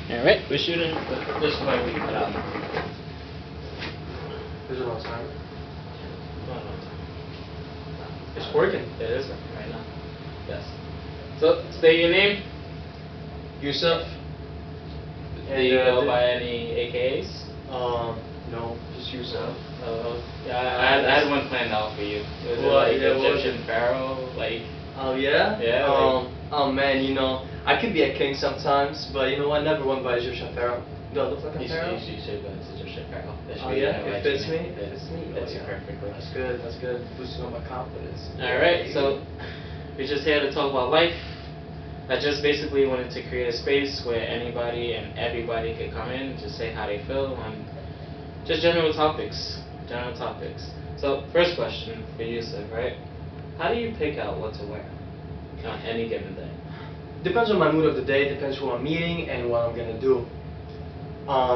Alright, we're shooting. This one we cut out. Is it on time? No. It's working. It is working right now. Yes. So, say your name. Yusef. Do you go by any AKAs? No, just Yusef. Yeah, I had one planned out for you. Was it What? like Yeah, what was Egyptian it? pharaoh? Like, Oh yeah? Yeah, Oh man, you know, I could be a king sometimes, but you know what? Never went by Egyptian pharaoh. Do I look like a you pharaoh? should go to Egyptian pharaoh. That should Oh be yeah, your it fits me. legend. It fits me. Fits Oh, you yeah. perfectly. That's good. That's good. Boosting up my confidence. All right, so we're just here to talk about life. I just basically wanted to create a space where anybody and everybody could come in, just say how they feel on just general topics. General topics. So first question for Yusef, right? How do you pick out what to wear on any given day? Depends on my mood of the day. Depends who I'm meeting and what I'm gonna do.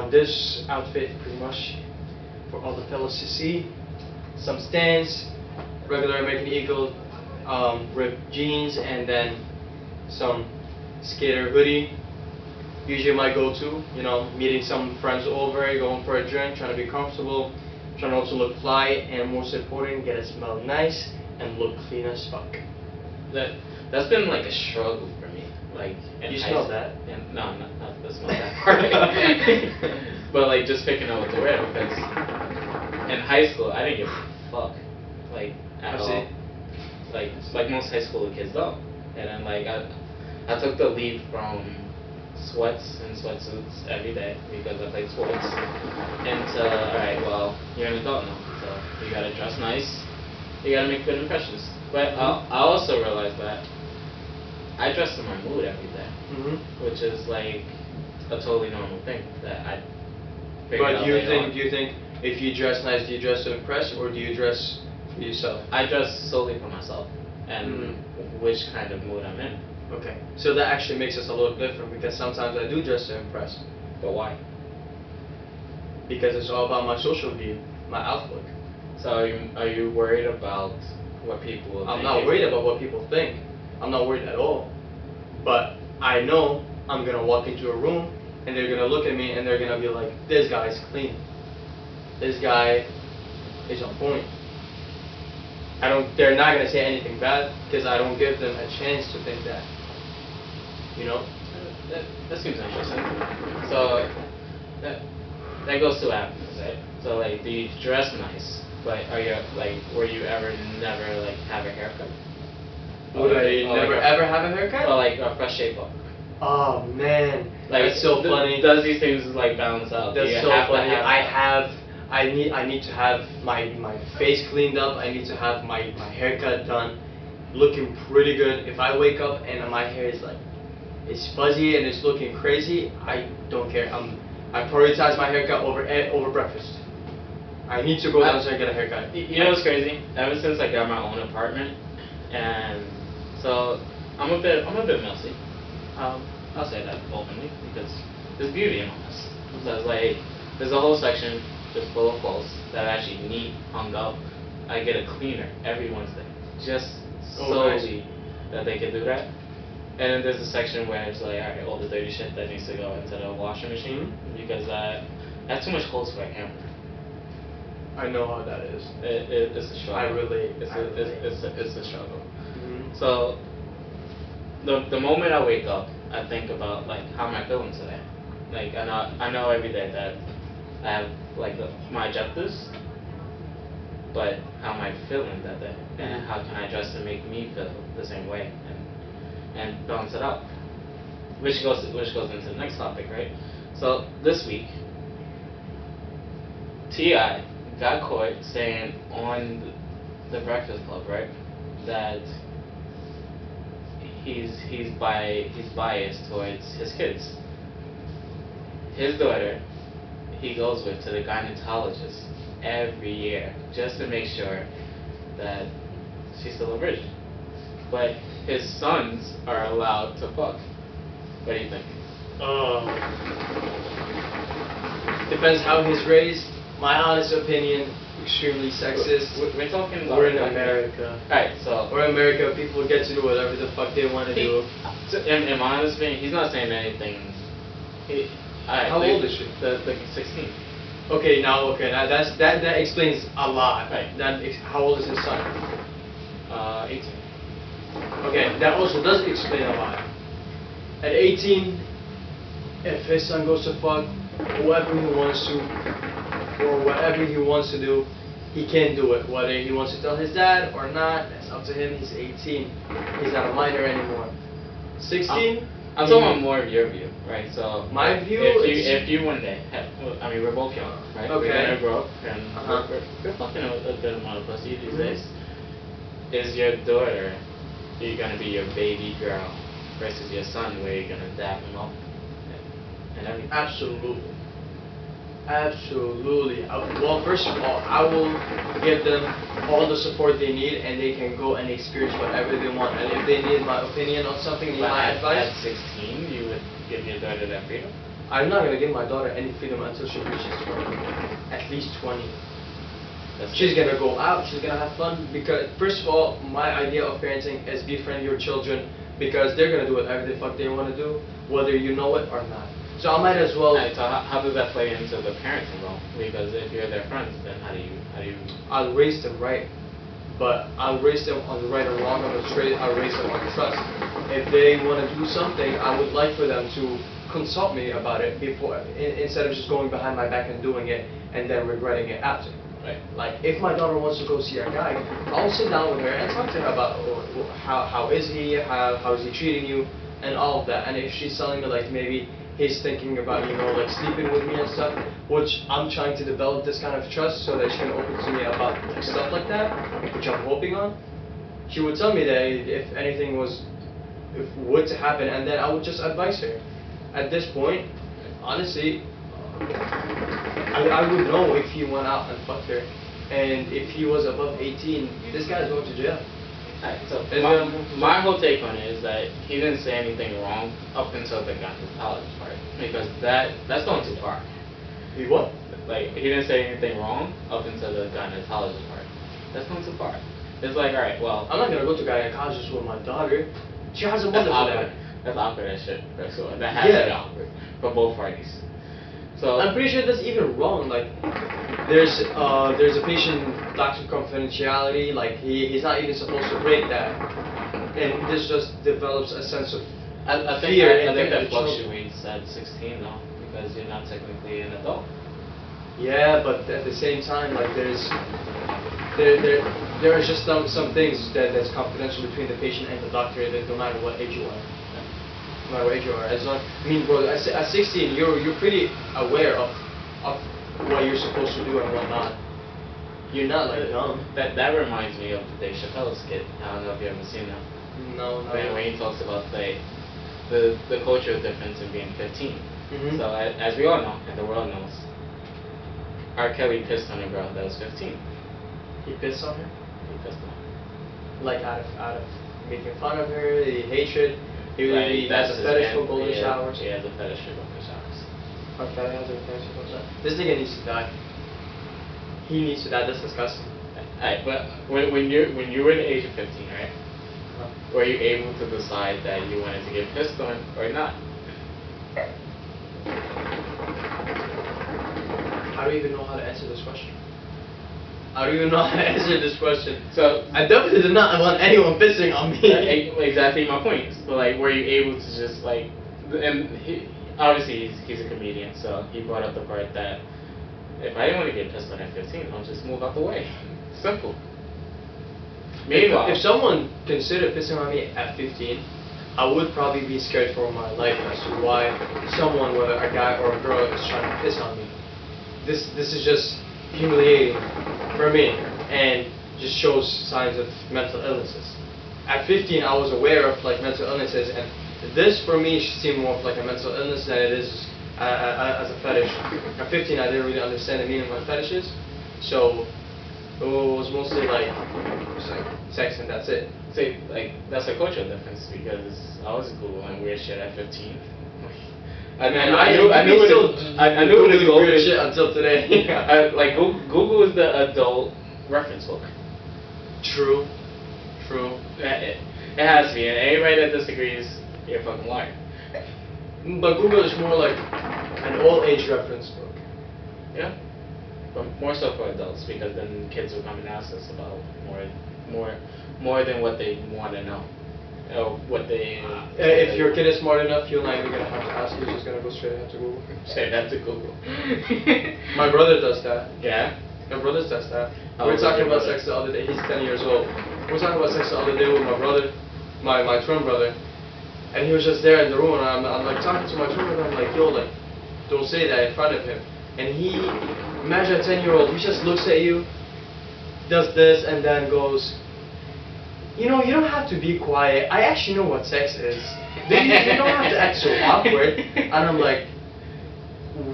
This outfit pretty much for all the fellas to see. Some stands, regular American Eagle, ripped jeans, and then some skater hoodie. Usually my go-to, you know, meeting some friends over, going for a drink, trying to be comfortable, trying to also look fly, and most important, get it smell nice and look clean as fuck. That's been like a struggle for me. Like in You high smell school- that? in- no, not the smell that part. But like just picking out what to wear because in high school I didn't give a fuck like at I all. see. Like most high school kids don't. And then like I took the leap from sweats and sweatsuits every day because I played sports into alright, well, you're an adult now, so you gotta dress nice, you gotta make good impressions. But I also realized that I dress in my mood every day, which is like a totally normal thing that I figured But out do you later on. think if you dress nice, do you dress to impress or do you dress for yourself? I dress solely for myself and which kind of mood I'm in. Okay, so that actually makes us a little different because sometimes I do dress to impress. But why? Because it's all about my social view, my outlook. So are you worried about what people will I'm think not if- worried about what people think. I'm not worried at all. But I know I'm gonna walk into a room and they're gonna look at me and they're gonna be like, this guy's clean. This guy is on point. They're not gonna say anything bad because I don't give them a chance to think that. You know? That seems interesting. So that goes to avenues, right? So like, do you dress nice, but are you like, were you ever never like have a haircut? Would I Or never like ever have a haircut? Or like a fresh shave up? Oh man, Like that's so funny. Does these things like balance out? Do That's you so have to funny. have I need to have my face cleaned up. I need to have my haircut done, looking pretty good. If I wake up and my hair is like, it's fuzzy and it's looking crazy, I don't care. I prioritize my haircut over breakfast. I need to go downstairs and get a haircut. You know what's crazy? Ever since I got my own apartment, and so I'm a bit messy. I'll say that openly because there's beauty in all this. So it's like there's a whole section just full of clothes that are actually neat, hung up. I get a cleaner every Wednesday, just solely that they can do that. And then there's a section where it's like, alright, all the dirty shit that needs to go into the washing machine because I have too much clothes for a hamper. I know how that is. It's a struggle. I relate. It's a struggle. So the moment I wake up, I think about like how am I feeling today. Like I know every day that I have like my objectives, but how am I feeling that day, and how can I dress to make me feel the same way, and balance it out. Which goes into the next topic, right? So this week, T.I. got caught saying on the Breakfast Club, right, that he's biased towards his kids. His daughter, he goes with to the gynecologist every year just to make sure that she's still a virgin. But his sons are allowed to fuck. What do you think? Depends how he's raised. My honest opinion, extremely sexist. We're talking about... We're in America. Alright, so... We're in America, people get to do whatever the fuck they want to do. In my honest opinion, he's not saying anything Alright, How like, old is she? The 16. Okay, that explains a lot. Right. How old is his son? 18. Okay, that also does explain a lot. At 18, if his son goes to fuck whoever he wants to, or whatever he wants to do, he can do it. Whether he wants to tell his dad or not, that's up to him. He's 18. He's not a minor anymore. 16? I'm talking about more of your view, right? So My view is- if you one day have, well, I mean we're both young, right? Okay. We're gonna grow up and Uh-huh. we're fucking a good amount of pussy these Mhm. days. Is your daughter gonna be your baby girl versus your son where you're gonna dap him up and everything? Absolutely. Absolutely. Well, first of all, I will give them all the support they need, and they can go and experience whatever they want. And if they need my opinion on something, need But my at advice, 16, you would give your daughter that freedom? I'm not gonna give my daughter any freedom until she reaches 20, at least 20. That's She's good. gonna go out, she's gonna have fun, because first of all, my idea of parenting is befriend your children, because they're gonna do whatever the fuck they wanna do, whether you know it or not. So I might as well, Alright, so how does that play into the parenting role? Because if you're their friends, then how do you? I'll raise them right, but I'll raise them on the right or wrong, I'll raise them on trust. If they wanna do something, I would like for them to consult me about it before, instead of just going behind my back and doing it, and then regretting it after. Right. Like, if my daughter wants to go see a guy, I'll sit down with her and talk to her about how is he, how is he treating you, and all of that. And if she's telling me, like, maybe he's thinking about, like, sleeping with me and stuff, which I'm trying to develop this kind of trust so that she can open to me about stuff like that, which I'm hoping on, she would tell me that if anything would to happen, and then I would just advise her. At this point, honestly, I would know if he went out and fucked her, and if he was above 18, this guy's going to jail. Alright, so Is my whole take on it is that he didn't say anything wrong up until the gynecologist part, because that's going too far. He what? Like, he didn't say anything wrong up until the gynecologist part. That's going too far. It's like, alright, well, I'm not gonna go to gynecologist with my daughter. She has a that's mother for awkward. that. That's awkward as shit. That has to be awkward for both parties. So I'm pretty sure that's even wrong. Like, there's a patient-doctor confidentiality. Like, he's not even supposed to break that, and this just develops a sense of I think fear. I think in that the children. fluctuates at 16 though, because you're not technically an adult. Yeah, but at the same time, like, there are just some things that's confidential between the patient and the doctor, that no matter what age you are. No matter what age you are. As long, I mean, bro, at 16, you're pretty aware of what you're supposed to do and what not. You're not, like, dumb. That reminds me of the Dave Chappelle skit. I don't know if you ever seen that. No. When he talks about, like, the cultural difference in being 15. Mhm. So as we all know, and the world knows, R. Kelly pissed on a girl that was 15. He pissed on her? He pissed on her. Like, out of making fun of her, the hatred. He Like, has a his fetish man- for golden yeah, showers. He has a fetish for golden showers. Okay, has a fetish for golden showers. This nigga needs to die. He needs to die. That's disgusting. Alright, but when you were the age of 15, right? Were you able to decide that you wanted to get pissed on or not? I don't even know how to answer this question. I don't even know how to answer this question. So I definitely did not want anyone pissing on me. exactly my point. So, like, were you able to just, like, and obviously he's a comedian, so he brought up the part that if I didn't want to get pissed on at 15, I'll just move out the way. Simple. Meanwhile, If someone considered pissing on me at 15, I would probably be scared for my life as to why someone, whether a guy or a girl, is trying to piss on me. This is just humiliating for me, and just shows signs of mental illnesses. At 15, I was aware of, like, mental illnesses, and this for me seemed more of like a mental illness than it is as a fetish. At 15, I didn't really understand the meaning of fetishes, so it was mostly like just like sex and that's it. see, like, that's a cultural difference because I was Googling weird shit at 15. I mean, I knew what a goal weird is. shit until today. Like, Google is the adult reference book. True. It has to be, and anybody that disagrees, you're a fucking liar. But Google is more like an all age reference book. Yeah, but more so for adults because then kids will come and ask us about more, more than what they want to know, or what they. If your kid is smart enough, you're not even gonna have to ask. You're just gonna go straight ahead to Google. Say that to Google. My brother does that. Yeah. My brother does that. How We were old is talking your about brother? sex the other day. He's 10 years old. We were talking about sex the other day with my brother, my twin brother, and he was just there in the room, and I'm like talking to my twin brother. I'm like, yo, like, don't say that in front of him. And he, imagine a 10-year-old, he just looks at you, does this, and then goes, you know, you don't have to be quiet. I actually know what sex is. You don't have to act so awkward. And I'm like,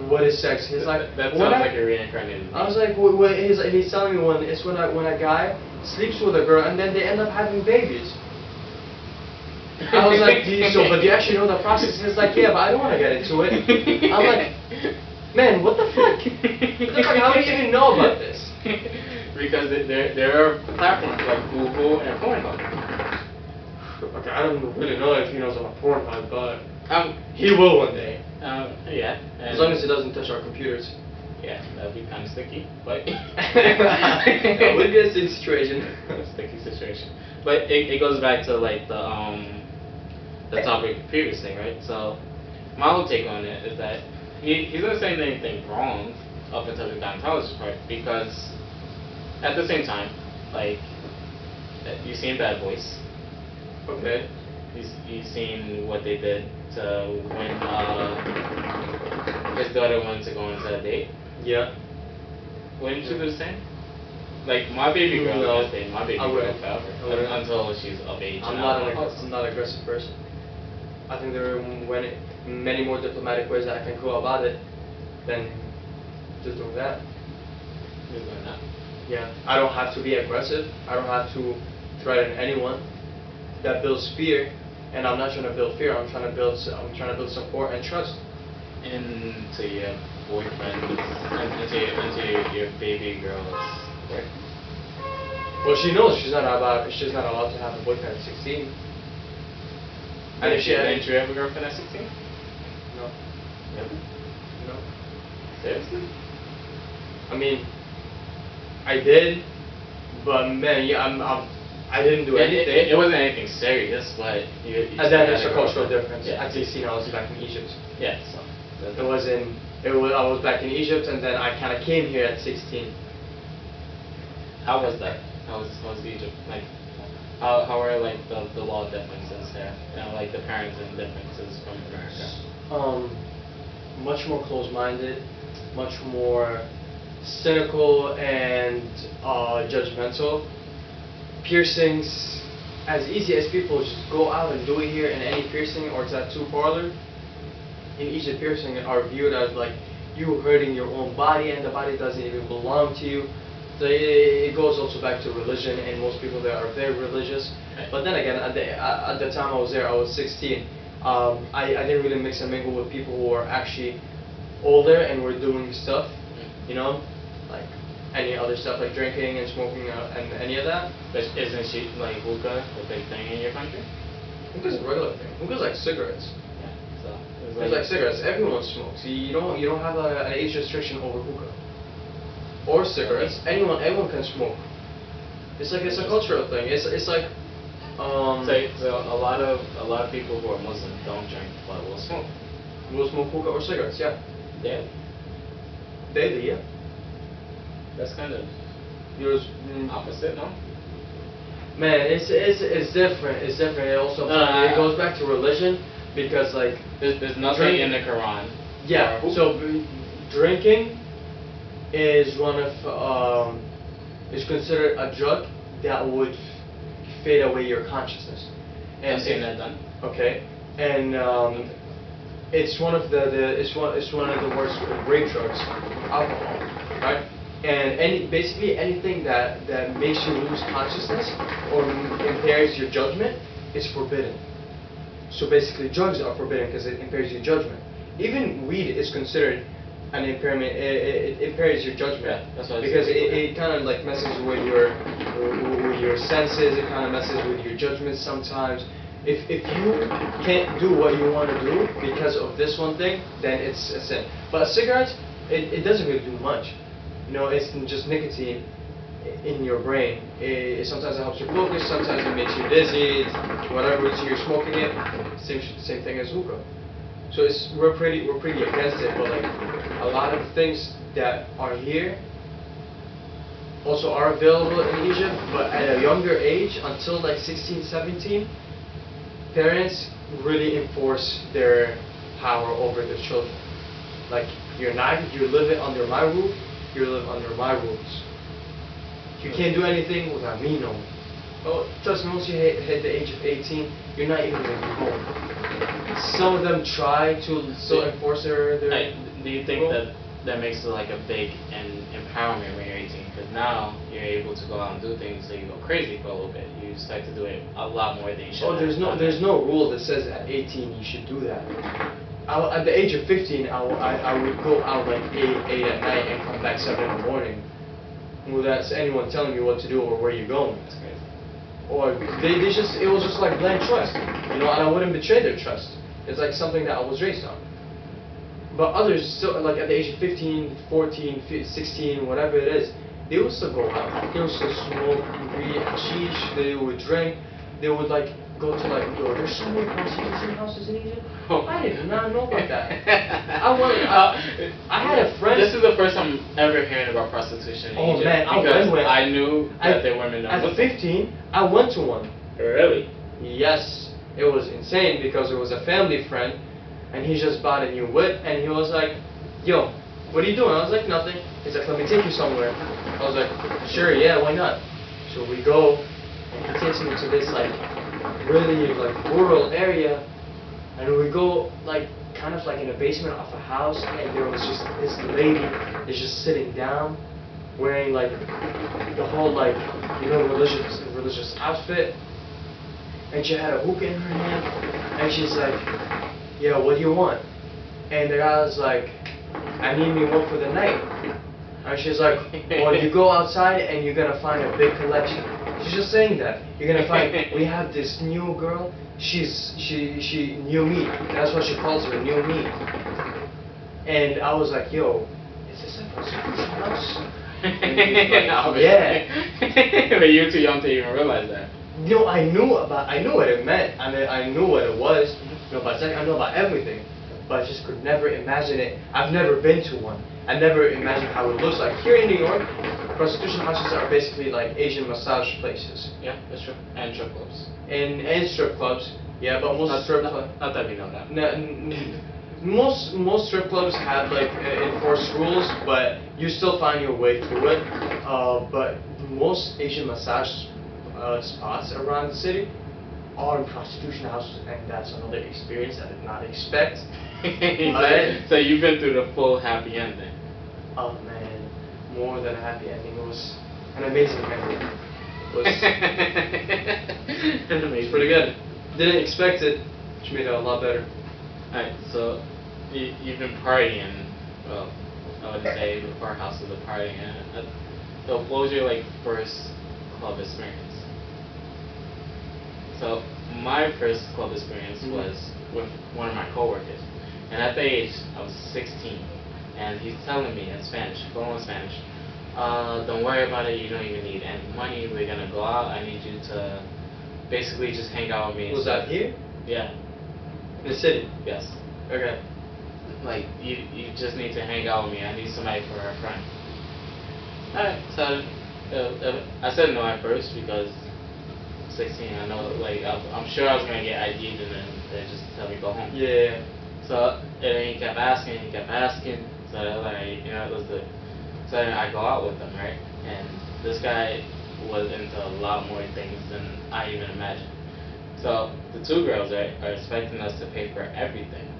what is sex? He's like, that when sounds like a reincarnated. I was like, he's telling me when a guy sleeps with a girl and then they end up having babies. I was like, but do you actually know the process? He's like, yeah, but I don't want to get into it. I'm like, man, what the fuck? What the fuck? How do you even know about this? Because there are platforms like Google and Pornhub. Okay, I don't really know if he knows about Pornhub, but Um, he will one day. yeah. As long as he doesn't touch our computers. Yeah, that'd be kind of sticky, but That would be a sticky situation. sticky situation. But it goes back to like the topic previously, right? So my whole take on it is that he's not saying anything wrong up until the gynecologist part, because at the same time, like you've seen Bad Boys, Okay. you've seen what they did to when his daughter wanted to go on a date. Yeah. Wouldn't you do the same? Like my baby girl, No. is stay my baby I girl wouldn't. forever I wouldn't. until she's of age. I'm and not out of an the house. I'm not an aggressive person. I think there are many more diplomatic ways that I can go about it than just doing that. You're doing that. Yeah. I don't have to be aggressive. I don't have to threaten anyone. That builds fear, and I'm not trying to build fear. I'm trying to build support and trust. Into your boyfriend, into your baby girl's work. Well, she knows she's not allowed to have a boyfriend at 16. And if she had, Didn't you have a girlfriend at 16? no, Really? no. Seriously? I mean, I did, but man, yeah, I didn't do anything. It wasn't anything serious, but you And still then had there's a cultural girlfriend. difference. Yeah. At 16, I was back in Egypt. Yeah. So. I was back in Egypt, and then I kind of came here at 16. How was that? How was Egypt? Like, how are like the law differences there? You know, like the parenting differences from America. Much more closed-minded, much more cynical and judgmental. Piercings, as easy as people just go out and do it here in any piercing or tattoo parlor. In Egypt, piercing are viewed as like you hurting your own body, and the body doesn't even belong to you. So it goes also back to religion, and most people there are very religious. But then again, at the time I was there, I was 16. I didn't really mix and mingle with people who were actually older and were doing stuff, you know, like any other stuff like drinking and smoking and any of that. But isn't she like hookah a big thing in your country? Hookah's a regular thing. Hookah's like cigarettes. Yeah. So It's like cigarettes. Everyone smokes. You don't have an age restriction over hookah or cigarettes. Anyone can smoke. It's a cultural thing. It's like So a lot of people who are Muslim don't drink but will smoke. will smoke hookah or cigarettes. Yeah, Daily. daily. Yeah. That's kind of Yours, opposite, no? man, it's different. It's different. It also it goes back to religion because like There's nothing in the Quran. yeah. for So hookah. drinking is one of is considered a drug that would fade away your consciousness. I've seen if- that done. Okay, and it's one of it's one of the worst rape drugs, alcohol, right? And basically anything that makes you lose consciousness or impairs your judgment is forbidden. So basically, drugs are forbidden because it impairs your judgment. Even weed is considered an impairment. It impairs your judgment. Yeah, that's what I because said. it kind of like messes with your senses. It kind of messes with your judgment sometimes. If you can't do what you want to do because of this one thing, then it's a sin. But cigarettes, it doesn't really do much. You know, it's just nicotine in your brain. Sometimes it helps you focus, sometimes it makes you dizzy, whatever it is you're smoking it. Same thing as hookah. So we're pretty against it, but like a lot of things that are here also are available in Egypt, but at a younger age, until like 16, 17, parents really enforce their power over their children. Like, you're living under my roof, you live under my rules. You can't do anything without me knowing. Oh, trust me, once you hit the age of 18, you're not even going to be home. Some of them try to still enforce their do you think that makes it like a big empowerment when you're 18? Because now you're able to go out and do things, so you go crazy for a little bit. You start to do it a lot more than you should. Oh, there's no rule that says at 18 you should do that. At the age of 15, I would go out like 8 at night and come back 7 in the morning without anyone telling me what to do or where you're going. That's crazy. Or it was just like blind trust, you know, and I wouldn't betray their trust. It's like something that I was raised on. But others still, like at the age of 15, 14, 16, whatever it is, they would still go out. They would still smoke, weed, hashish, they would drink, they would like go to like, yo, there's so many prostitution houses in Egypt. I did not know about that. I had a friend. This is the first time I'm ever hearing about prostitution in Egypt. Man, because I knew that they were women. At 15, I went to one. Really? Yes, it was insane because it was a family friend, and he just bought a new whip, and he was like, yo, what are you doing? I was like, nothing. He's like, let me take you somewhere. I was like, sure, yeah, why not? So we go, and he takes me to this like really like rural area, and we go like kind of like in the basement of a house, and there was just this lady is just sitting down, wearing like the whole like, you know, religious outfit, and she had a hookah in her hand, and she's like, yeah, what do you want? And the guy was like, I need me one for the night. And she's like, well, you go outside and you're gonna find a big collection. She's just saying that. You're gonna find, we have this new girl, she new meat. That's what she calls her, new meat. And I was like, yo, is this a prostitution house? And he's like, yeah. But you're too young to even realize that. You know, I knew what it meant. I knew what it was. You know, but I know about everything. But I just could never imagine it. I've never been to one. I never imagined how it looks like. Here in New York, prostitution houses are basically like Asian massage places. Yeah, that's true. And strip clubs. And strip clubs. Yeah, but most strip clubs. Not that we know that. Most strip clubs have like enforced rules, but you still find your way through it. But most Asian massage spots around the city are in prostitution houses, and that's another experience I did not expect. So you've been through the full happy ending. Oh man, more than a happy ending. It was an amazing ending. It was amazing. Pretty good. Didn't expect it, which made it a lot better. Alright, so you've been partying. Well, I wouldn't say before houses of partying. So what was your like first club experience? So my first club experience was with one of my coworkers, and at the age I was 16, and he's telling me in Spanish, fluent Spanish, don't worry about it, you don't even need any money, we're gonna go out, I need you to basically just hang out with me. Was that here? Yeah. In the city? Yes. Okay. Like, you just need to hang out with me, I need somebody for a friend. Alright, so I said no at first because 16, I know, like, I'm sure I was going to get ID'd and then they just tell me go home. Yeah. So, and then he kept asking, so I was like, you know, let's do it. So then I go out with him, right? And this guy was into a lot more things than I even imagined. So, the two girls, right, are expecting us to pay for everything.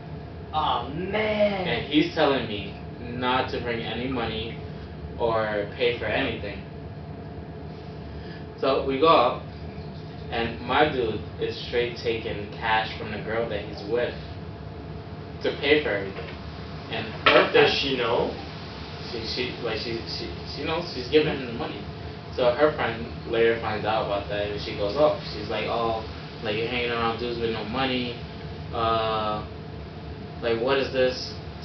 Oh, man. And he's telling me not to bring any money or pay for anything. So, we go out. And my dude is straight taking cash from the girl that he's with to pay for everything. And her does she know? She knows, she's giving him the money. So her friend later finds out about that and she goes, oh, she's like, oh, Like you're hanging around dudes with no money. Like what is this?